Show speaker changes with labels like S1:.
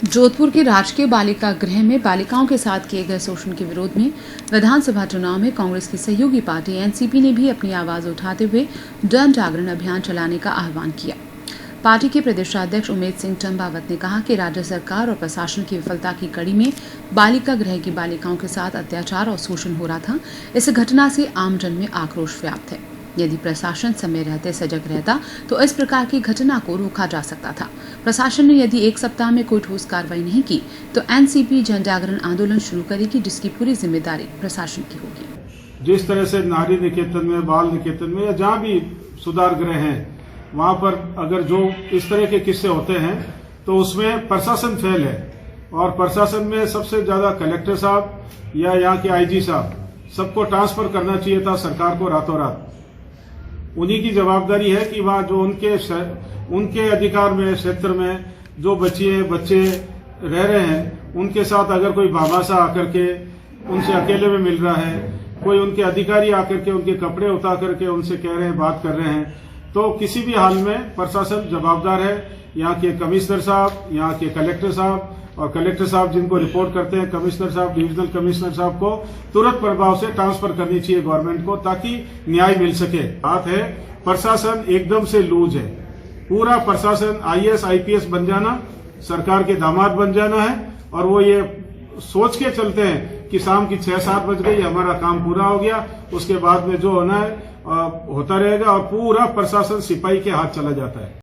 S1: जोधपुर के राजकीय बालिका गृह में बालिकाओं के साथ किए गए शोषण के विरोध में विधानसभा चुनाव में कांग्रेस की सहयोगी पार्टी एनसीपी ने भी अपनी आवाज उठाते हुए जन जागरण अभियान चलाने का आह्वान किया। पार्टी के प्रदेशाध्यक्ष उमेद सिंह चंपावत ने कहा कि राज्य सरकार और प्रशासन की विफलता की कड़ी में बालिका गृह की बालिकाओं के साथ अत्याचार और शोषण हो रहा था। इस घटना से आमजन में आक्रोश व्याप्त है। यदि प्रशासन समय रहते सजग रहता तो इस प्रकार की घटना को रोका जा सकता था। प्रशासन ने यदि एक सप्ताह में कोई ठोस कार्रवाई नहीं की तो एनसीपी जन जागरण आंदोलन शुरू करेगी, जिसकी पूरी जिम्मेदारी प्रशासन की होगी।
S2: जिस तरह से नारी निकेतन में, बाल निकेतन में या जहाँ भी सुधार गृह हैं, वहाँ पर अगर जो इस तरह के किस्से होते हैं तो उसमें प्रशासन फेल है। और प्रशासन में सबसे ज्यादा कलेक्टर साहब या यहाँ के आईजी साहब सबको ट्रांसफर करना चाहिए था सरकार को रातों रात। उन्हीं की जवाबदारी है कि वहाँ जो उनके अधिकार में क्षेत्र में जो बच्चे रह रहे हैं, उनके साथ अगर कोई भामाशा आकर के उनसे अकेले में मिल रहा है, कोई उनके अधिकारी आकर के उनके कपड़े उतार करके उनसे कह रहे हैं, बात कर रहे हैं, तो किसी भी हाल में प्रशासन जवाबदार है। यहाँ के कमिश्नर साहब, यहाँ के कलेक्टर साहब, और कलेक्टर साहब जिनको रिपोर्ट करते हैं, कमिश्नर साहब, डिविजनल कमिश्नर साहब को तुरंत प्रभाव से ट्रांसफर करनी चाहिए गवर्नमेंट को, ताकि न्याय मिल सके। बात है प्रशासन एकदम से लूज है। पूरा प्रशासन आईएएस आईपीएस बन जाना, सरकार के दामाद बन जाना है, और वो ये सोच के चलते हैं कि शाम की 6-7 बज गई, हमारा काम पूरा हो गया, उसके बाद में जो होना है होता रहेगा, और पूरा प्रशासन सिपाही के हाथ चला जाता है।